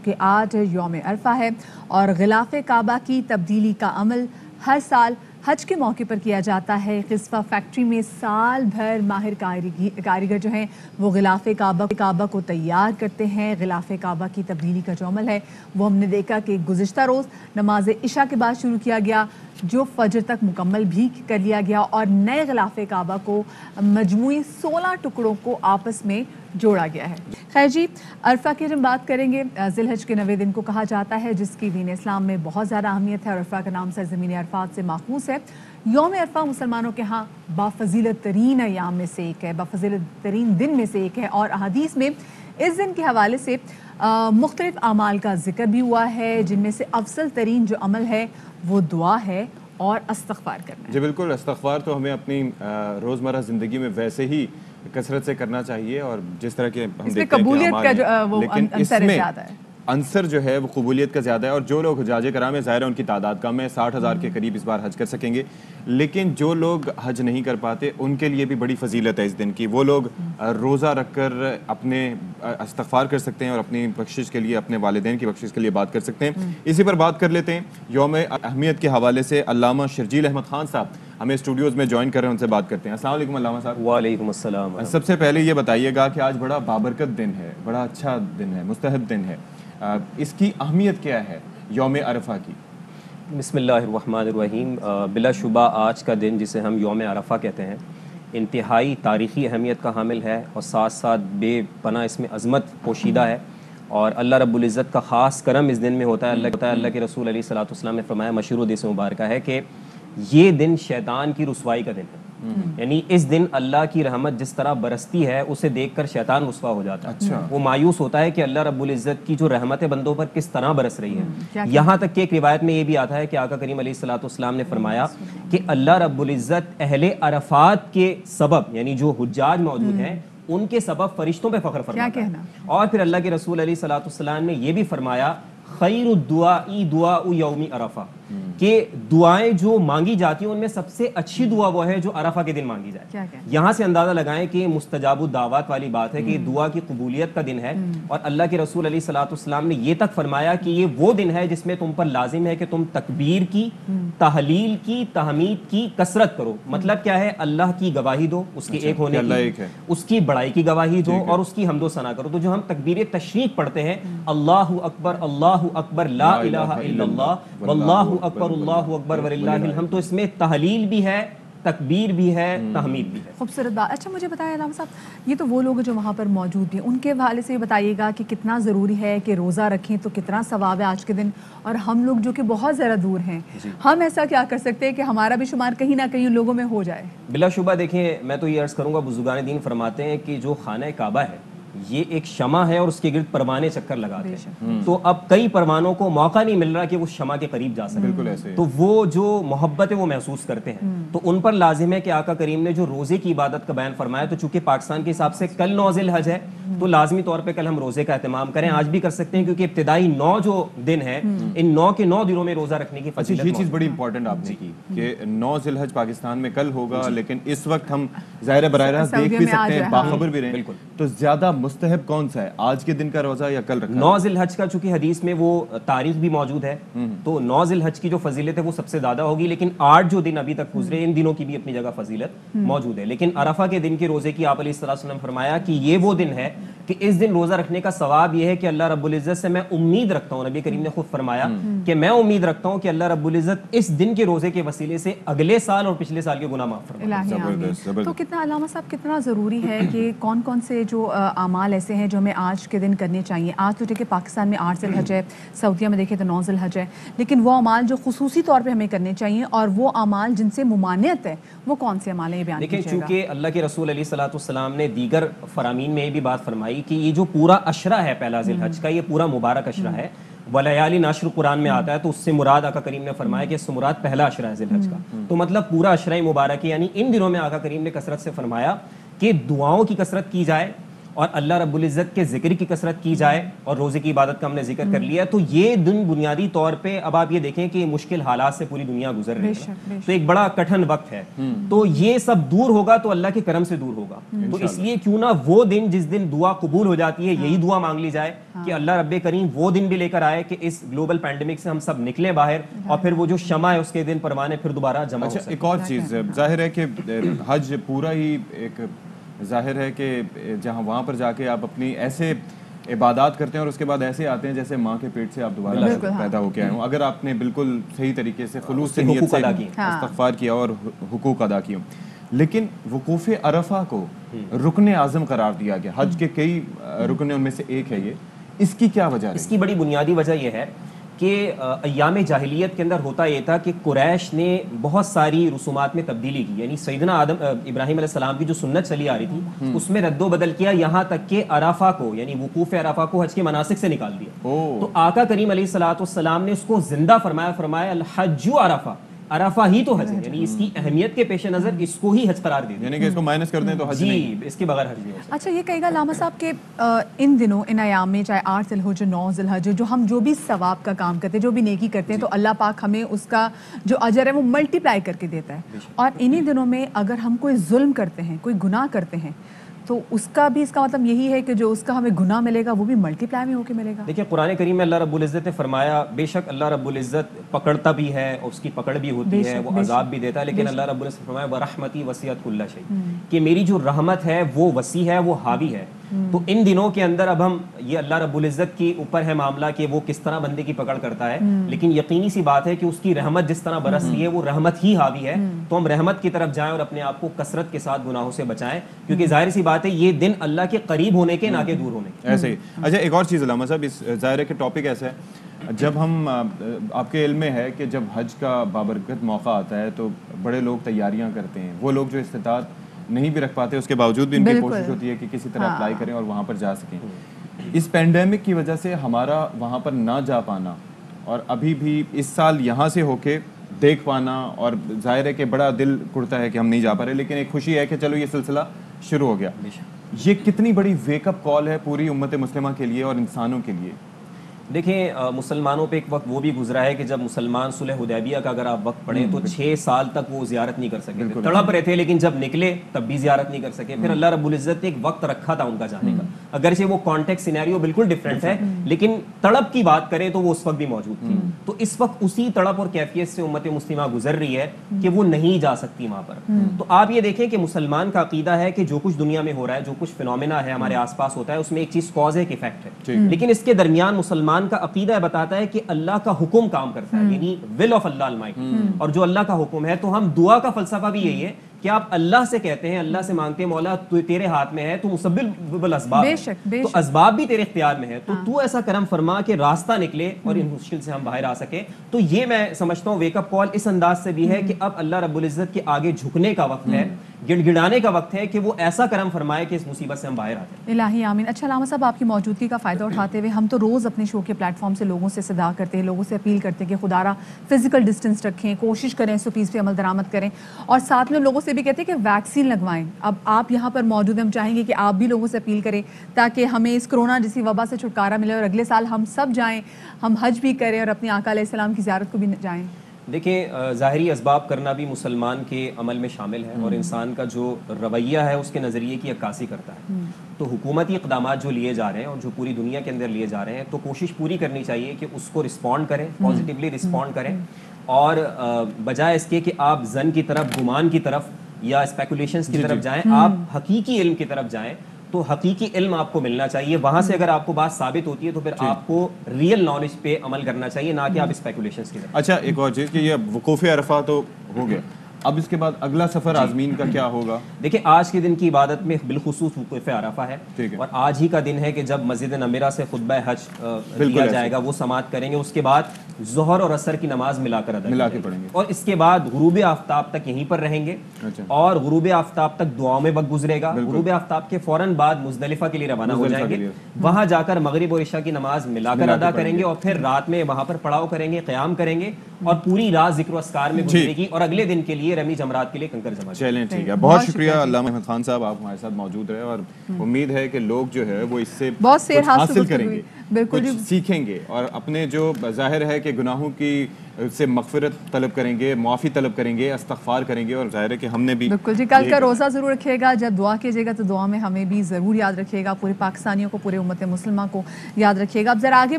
کہ آج یوم عرفہ ہے اور غلاف کعبہ کی تبدیلی کا عمل ہر سال حج کے موقع پر کیا جاتا ہے۔ قصفہ فیکٹری میں سال بھر ماہر کاریگر جو ہیں وہ غلاف کعبہ کو تیار کرتے ہیں۔ غلاف کعبہ کی تبدیلی کا جو عمل ہے وہ ہم نے دیکھا کہ گزشتہ روز نماز عشاء کے بعد شروع کیا گیا، جو فجر تک مکمل بھی کر لیا گیا اور نئے غلاف کعبہ کو مجموعی 16 ٹکڑوں کو آپس میں جوڑا گیا ہے۔ خیر جی، عرفہ کی ہم بات کریں گے۔ ذی الحج کے 90 دن کو کہا جاتا ہے جس کی دین اسلام میں بہت زیادہ اہمیت ہے اور عرفہ کا نام سرزمین عرفات سے ماخوذ ہے۔ یوم عرفہ مسلمانوں کے ہاں بافضیلت ترین ایام میں سے ایک ہے، بافضیلت ترین دن میں سے ایک ہے اور احادیث میں اس دن کے حوالے سے مختلف اعمال کا ذکر بھی ہوا ہے، جن میں سے افضل ترین جو عمل ہے وہ دعا ہے اور استغفار کرنا ہے۔ جی بالکل، استغفار تو ہمیں اپنی روزمرہ زندگی میں ویسے ہی کثرت سے کرنا چاہیے اور جس طرح کے ہم دیکھتے ہیں کہ قبولیت کا جو وہ عنصر زیادہ ہے، عنصر جو ہے وہ قبولیت کا زیادہ ہے اور جو لوگ حجاج کرام ہیں ظاہر ہے ان کی تعداد کم ہے، 60,000 کے قریب اس بار حج کر سکیں گے، لیکن جو لوگ حج نہیں کر پاتے ان کے لیے بھی بڑی فضیلت ہے اس دن کی۔ وہ لوگ روزہ رکھ کر اپنے استغفار کر سکتے ہیں اور اپنی بخشش کے لیے، اپنے والدین کی بخشش کے لیے بات کر سکتے ہیں۔ اسی پر بات کر لیتے ہیں، یوم اہمیت کے حوالے سے علامہ شرجیل احمد خان صاحب ہمیں اسٹوڈیوز میں جوائن کر رہے ہیں، ان سے بات کرتے ہیں۔ السلام علیکم علامہ صاحب۔ وعلیکم السلام۔ سب سے پہلے یہ بتائیے گا کہ آج بڑا بابرکت دن ہے، بڑا اچھا دن ہے، مستحب دن ہے، اس کی اہمیت کیا ہے یوم عرفہ کی؟ بسم اللہ الرحمن الرحیم۔ بلا شبہ آج کا دن جسے ہم یوم عرفہ کہتے ہیں انتہائی تاریخی اہمیت کا حامل ہے اور ساتھ ساتھ بے پناہ اس میں عظمت پوشیدہ ہے اور اللہ رب العزت کا خاص کرم اس دن میں ہوتا ہے۔ اللہ کے رسول علیہ الصلوۃ والسلام نے فرمایا، مشہور حدیث مبارکہ ہے کہ یہ دن شیطان کی رسوائی کا دن ہے، یعنی اس دن اللہ کی رحمت جس طرح برستی ہے اسے دیکھ کر شیطان رسوا ہو جاتا ہے، وہ مایوس ہوتا ہے کہ اللہ رب العزت کی جو رحمت بندوں پر کس طرح برس رہی ہے۔ یہاں تک کہ ایک روایت میں یہ بھی آتا ہے کہ آقا کریم علیہ الصلوۃ والسلام نے فرمایا کہ اللہ رب العزت اہل عرفات کے سبب، یعنی جو حجاج موجود ہیں ان کے سبب فرشتوں پہ فخر فرماتا ہے۔ اور پھر اللہ کے رسول علیہ الصلوۃ والسلام نے یہ بھی فرمایا، خیر الدعاء دعاء یوم عرفہ، کہ دعائیں جو مانگی جاتی ہیں ان میں سب سے اچھی دعا وہ ہے جو عرفہ کے دن مانگی جائے۔ یہاں سے اندازہ لگائیں کہ مستجاب الدعوات والی بات ہے کہ یہ دعا کی قبولیت کا دن ہے اور اللہ کے رسول علیہ الصلوۃ والسلام نے یہ تک فرمایا کہ یہ وہ دن ہے جس میں تم پر لازم ہے کہ تم تکبیر کی، تحلیل کی، تحمید کی کثرت کرو۔ مطلب کیا ہے؟ اللہ کی گواہی دو، اس کے ایک ہونے کی، اس کی بڑائی کی گواہی دو اور اس کی حمد و ثنا کرو۔ تو جو ہم تکبیر تشریق پڑھتے ہیں، اللہ اکبر اللہ اکبر لا الہ الا اللہ واللہ اکبر اللہ اکبر وللہ الحمد، تو اس میں تحلیل بھی ہے، تکبیر بھی ہے، تحمید بھی ہے۔ خوبصورت بات۔ اچھا مجھے بتائیں علامہ صاحب، یہ تو وہ لوگ جو وہاں پر موجود ہیں ان کے حوالے سے بتائیے گا کہ کتنا ضروری ہے کہ روزہ رکھیں تو کتنا ثواب ہے آج کے دن، اور ہم لوگ جو کہ بہت زیادہ دور ہیں ہم ایسا کیا کر سکتے ہیں کہ ہمارا بھی شمار کہیں نہ کہیں لوگوں میں ہو جائے؟ بلا شبہ دیکھیں، میں تو یہ عرض کروں گا، بزرگان دین فرماتے ہیں کہ جو خانہ کعبہ ہے یہ ایک شمع ہے اور اس کے گرد پروانے چکر لگاتے ہیں، تو اب کئی پروانوں کو موقع نہیں مل رہا کہ وہ شمع کے قریب جا سکے، تو وہ جو محبت ہے وہ محسوس کرتے ہیں، تو ان پر لازم ہے کہ آقا کریم نے جو روزے کی عبادت کا بیان فرمایا، تو چونکہ پاکستان کے حساب سے کل 9 ذی الحج ہے تو لازمی طور پہ کل ہم روزے کا اہتمام کریں، آج بھی کر سکتے ہیں کیونکہ ابتدائی 9 جو دن ہے ان 9 کے 9 دنوں میں روزہ رکھنے کی فضیلت۔ یہ چیز بڑی امپورٹنٹ آپ نے کی کہ 9 ذی الحج پاکستان میں کل ہوگا، لیکن اس وقت ہم ظاہر براہ راست دیکھ بھی سکتے ہیں، باخبر بھی رہیں، تو زیادہ مستحب کون سا ہے، آج کے دن کا روزہ یا کل رکھنا؟ 9 ذی الحج کا چونکہ حدیث میں وہ تاریخ بھی موجود ہے تو 9 ذی الحج کی جو فضیلت ہے وہ سب سے زیادہ ہوگی، لیکن 8 جو دن ابھی تک گزرے ان دنوں کی بھی اپنی جگہ فضیلت موجود ہے۔ لیکن عرفہ کے دن کے روزے کی آپ علیہ الصلوۃ والسلام نے فرمایا کہ یہ وہ دن ہے کہ اس دن روزہ رکھنے کا ثواب یہ ہے کہ اللہ رب العزت سے میں امید رکھتا ہوں، نبی کریم نے خود فرمایا کہ میں امید رکھتا ہوں کہ اللہ رب العزت اس دن کے روزے کے وسیلے سے اگلے سال اور پچھلے سال کے گناہ معاف فرمائے۔ تو کتنا علامہ صاحب کتنا ضروری ہے کہ کون کون سے جو اعمال ایسے ہیں جو ہمیں آج کے دن کرنے چاہیے؟ آج تو ٹھیک ہے پاکستان میں 8 ذی الحج ہے، سعودیہ میں دیکھیں تو 9 ذی الحج ہے، لیکن وہ اعمال جو خصوصی طور پہ ہمیں کرنے چاہیے اور وہ اعمال جن سے ممانعت ہے وہ کون سے اعمال ہیں، یہ بیان کیجیے گا۔ لیکن چونکہ اللہ کے رسول علیہ الصلوۃ والسلام نے دیگر فرامین میں یہ بھی بات فرمائی کہ یہ جو پورا عشرہ ہے پہلا ذی الحج کا، یہ پورا مبارک عشرہ ہے، ولیالی عشر قرآن میں آتا ہے تو اس سے مراد آقا کریم نے فرمایا کہ اس سے مراد پہلا عشرہ ہے ذی الحج کا، تو مطلب پورا عشرہ مبارک ہے، یعنی ان دنوں میں آقا کریم نے کثرت سے فرمایا کہ دعاؤں کی کثرت کی جائے اور اللہ رب العزت کے ذکر کی کثرت کی جائے اور روزے کی عبادت کا ہم نے ذکر کر لیا, تو یہ دن بنیادی طور پہ اب آپ یہ دیکھیں کہ مشکل حالات سے پوری دنیا گزر رہی ہے, تو ایک بڑا کٹھن وقت ہے, تو یہ سب دور ہوگا تو اللہ کے کرم سے دور ہوگا. تو اس لیے کیوں نہ وہ دن جس دن دعا قبول ہو جاتی ہے یہی دعا مانگ لی جائے کہ اللہ رب کریم وہ دن بھی لے کر آئے کہ اس گلوبل پینڈیمک سے ہم سب نکلیں باہر, اور پھر وہ جو شمع ہے اس کے دن پروانے پھر دوبارہ جمع ہو سکیں. ایک اور چیز ظاہر ہے کہ حج پورا ہی ایک ظاہر ہے کہ جہاں وہاں پر جا کے آپ اپنی ایسے عبادات کرتے ہیں اور اس کے بعد ایسے آتے ہیں جیسے ماں کے پیٹ سے آپ دوبارہ پیدا ہو کے آئے ہوں, اگر آپ نے بالکل صحیح طریقے سے خلوص سے نیت سے استغفار کیا اور حقوق ادا کیے. لیکن وقوف عرفہ کو رکن اعظم قرار دیا گیا, حج کے کئی رکن ان میں سے ایک ہے یہ, اس کی کیا وجہ ہے؟ اس کی بڑی بنیادی وجہ یہ ہے کہ ایام جاہلیت کے اندر ہوتا یہ تھا کہ قریش نے بہت ساری رسومات میں تبدیلی کی, یعنی سیدنا ابراہیم علیہ السلام کی جو سنت چلی آ رہی تھی اس میں رد و بدل کیا, یہاں تک کہ عرفہ کو یعنی وقوف عرفہ کو حج کے مناسک سے نکال دیا. تو آقا کریم علیہ الصلوۃ والسلام نے اس کو زندہ فرمایا الحج عرفہ, عرفہ ہی تو حج ہے, یعنی اس کی اہمیت کے پیش نظر اس کو ہی حج قرار دے دیا, یعنی کہ اس کو مائنس کر دیں تو حج نہیں, اس کے بغیر حج نہیں ہو سکتا. اچھا یہ کہے گا علامہ صاحب کہ ان دنوں ان ایام میں چاہے 8 ذی الحجہ 9 ذی الحجہ جو ہم جو بھی ثواب کا کام کرتے ہیں, جو بھی نیکی کرتے ہیں, تو اللہ پاک ہمیں اس کا جو اجر ہے وہ ملٹی پلائی کر کے دیتا ہے. اور انہی دنوں میں اگر ہم کوئی ظلم کرتے ہیں, کوئی گناہ کرتے ہیں, تو اس کا بھی اس کا مطلب یہی ہے کہ جو اس کا ہمیں گناہ ملے گا وہ بھی ملٹی پلائی میں ہو کے ملے گا. دیکھیں قرآن کریم میں اللہ رب العزت نے فرمایا بے شک اللہ رب العزت پکڑتا بھی ہے, اس کی پکڑ بھی ہوتی ہے, وہ عذاب بھی دیتا ہے, لیکن اللہ رب العزت نے فرمایا وَرَحْمَتِي وَسِعَتْ كُلَّ شَيْءٍ, کہ میری جو رحمت ہے وہ وسیع ہے, وہ حاوی ہے. تو ان دنوں کے اندر اب ہم یہ اللہ رب العزت کے اوپر ہے معاملہ کہ وہ کس طرح بندے کی پکڑ کرتا ہے, لیکن یقینی سی بات ہے کہ اس کی رحمت جس طرح برس رہی ہے وہ رحمت ہی حاوی ہے. تو ہم رحمت کی طرف جائیں اور اپنے آپ کو کثرت کے ساتھ گناہوں سے بچائیں, کیونکہ ظاہر سی بات ہے یہ دن اللہ کے قریب ہونے کے, نہ کہ دور ہونے کے. ایسے ہی. اچھا ایک اور چیز علامہ صاحب, اس ظاہر ہے کہ ٹاپک ایسا ہے, جب ہم آپ کے علم میں ہے کہ جب حج کا بابرکت موقع آتا ہے تو بڑے لوگ تیاریاں کرتے ہیں, وہ لوگ جو استطاعت نہیں بھی رکھ پاتے اس کے باوجود بھی ان کی کوشش ہوتی ہے کہ کسی طرح اپلائی کریں اور وہاں پر جا سکیں. اس پینڈیمک کی وجہ سے ہمارا وہاں پر نہ جا پانا اور ابھی بھی اس سال یہاں سے ہو کے دیکھ پانا, اور ظاہر ہے کہ بڑا دل کڑتا ہے کہ ہم نہیں جا پا رہے, لیکن ایک خوشی ہے کہ چلو یہ سلسلہ شروع ہو گیا. یہ کتنی بڑی ویک اپ کال ہے پوری امت مسلمہ کے لیے اور انسانوں کے لیے. دیکھیں مسلمانوں پہ ایک وقت وہ بھی گزرا ہے کہ جب مسلمان صلح حدیبیہ کا اگر آپ وقت پڑھیں تو 6 سال تک وہ زیارت نہیں کر سکے تھے, تڑپ رہے تھے, لیکن جب نکلے تب بھی زیارت نہیں کر سکے. پھر اللہ رب العزت نے ایک وقت رکھا تھا ان کا جانے کا, اگرچہ وہ کانٹیکٹ سینیریو بالکل ڈفرینٹ ہے, لیکن تڑپ کی بات کریں تو وہ اس وقت بھی موجود تھی. تو اس وقت اسی تڑپ اور کیفیت سے امت مسلمہ گزر رہی ہے کہ وہ نہیں جا سکتی وہاں پر. تو آپ یہ دیکھیں کہ مسلمان کا عقیدہ ہے کہ جو کچھ دنیا میں ہو رہا ہے, جو کچھ فینومینا ہے ہمارے آس پاس ہوتا ہے, اس میں ایک چیز کاز ہے, ایک ایفیکٹ ہے, لیکن اس کے درمیان مسلمان کا عقیدہ بتاتا ہے کہ اللہ کا حکم کام کرتا ہے, یعنی ول آف اللہ المائٹی, اور جو اللہ کا حکم ہے. تو ہم دعا کا فلسفہ بھی یہی ہے کہ آپ اللہ سے کہتے ہیں, اللہ سے مانگتے ہیں مولا تو تیرے ہاتھ میں ہے, تو مسبب الاسباب ہے, تو اسباب بھی تیرے اختیار میں ہے, تو ایسا کرم فرما کہ راستہ نکلے اور ان مشکل سے ہم باہر آ سکیں. تو یہ میں سمجھتا ہوں ویک اپ کال اس انداز سے بھی ہے کہ اب اللہ رب العزت کے آگے جھکنے کا وقت ہے, گڑ گڑانے کا وقت ہے کہ وہ ایسا کرم فرمائے کہ اس مصیبت سے ہم باہر آ جائیں. الہی آمین. اچھا علامہ صاحب آپ کی موجودگی کا فائدہ اٹھاتے ہوئے ہم تو روز اپنے شو کے پلیٹ فارم سے لوگوں سے صدا کرتے ہیں, لوگوں سے اپیل کرتے ہیں کہ خدا را فزیکل ڈسٹینس رکھیں, کوشش کریں SOPs پہ عمل درآمد کریں, اور ساتھ میں لوگوں سے بھی کہتے ہیں کہ ویکسین لگوائیں. اب آپ یہاں پر موجود ہیں, ہم چاہیں گے کہ آپ بھی لوگوں سے اپیل کریں تاکہ ہمیں اس کرونا جیسی وبا سے چھٹکارا ملے اور اگلے سال ہم سب جائیں, ہم حج بھی کریں اور اپنے آقا علیہ السلام کی زیارت کو بھی جائیں. دیکھیں ظاہری اسباب کرنا بھی مسلمان کے عمل میں شامل ہے, اور انسان کا جو رویہ ہے اس کے نظریے کی عکاسی کرتا ہے. تو حکومتی اقدامات جو لیے جا رہے ہیں اور جو پوری دنیا کے اندر لیے جا رہے ہیں, تو کوشش پوری کرنی چاہیے کہ اس کو رسپونڈ کریں, پازیٹیولی رسپونڈ کریں, اور بجائے اس کے کہ آپ زن کی طرف, گمان کی طرف یا اسپیکولیشنز کی طرف جائیں, آپ حقیقی علم کی طرف جائیں. تو حقیقی علم آپ کو ملنا چاہیے, وہاں سے اگر آپ کو بات ثابت ہوتی ہے تو پھر آپ کو ریئل نالج پہ عمل کرنا چاہیے, نہ کہ آپ اسپیکولیشنز کی طرف. اچھا ایک اور چیز کہ یہ وقوف عرفہ تو ہو گیا, اب اس کے بعد اگلا سفر عازمین کا کیا ہوگا؟ دیکھیں آج کے دن کی عبادت میں بالخصوص وقوف عرفہ ہے, اور آج ہی کا دن ہے کہ جب مسجد نمرہ سے خطبہ حج دیا جائے گا, وہ سماعت کریں گے, اس کے بعد ظہر اور عصر کی نماز ملا کر ادا پڑھیں گے, اور اس کے بعد غروب آفتاب تک یہیں پر رہیں گے, اور غروب آفتاب تک دعاؤں میں وقت گزرے گا. غروب آفتاب کے فوراً بعد مزدلفہ کے لیے روانہ ہو جائیں گے, وہاں جا کر مغرب اور عشاء کی نماز ملا کر ادا کریں گے, اور پھر رات میں وہاں پر پڑاؤ کریں گے, قیام کریں گے, اور پوری رات ذکر و اسکار میں گزرے گی اور اگلے دن کے لیے رمی جمرات کے لیے کنکر جمع کریں۔ چلیں ٹھیک ہے، بہت شکریہ علامہ احمد خان صاحب، آپ ہمارے ساتھ موجود رہے اور امید ہے کہ لوگ جو ہے وہ اس سے بہت سیر حاصل کریں گے، بالکل کچھ سیکھیں گے اور اپنے جو ظاہر ہے کہ گناہوں کی سے مغفرت طلب کریں گے، معافی طلب کریں گے، استغفار کریں گے، اور ظاہر ہے کہ ہم نے بھی بالکل جی کل کا روزہ ضرور رکھیے گا، جب دعا کیجیے گا تو دعا میں ہمیں بھی ضرور یاد رکھیے گا، پورے پاکستانیوں کو، پورے امت مسلمہ کو یاد رکھیے گا۔ اب ذرا آگے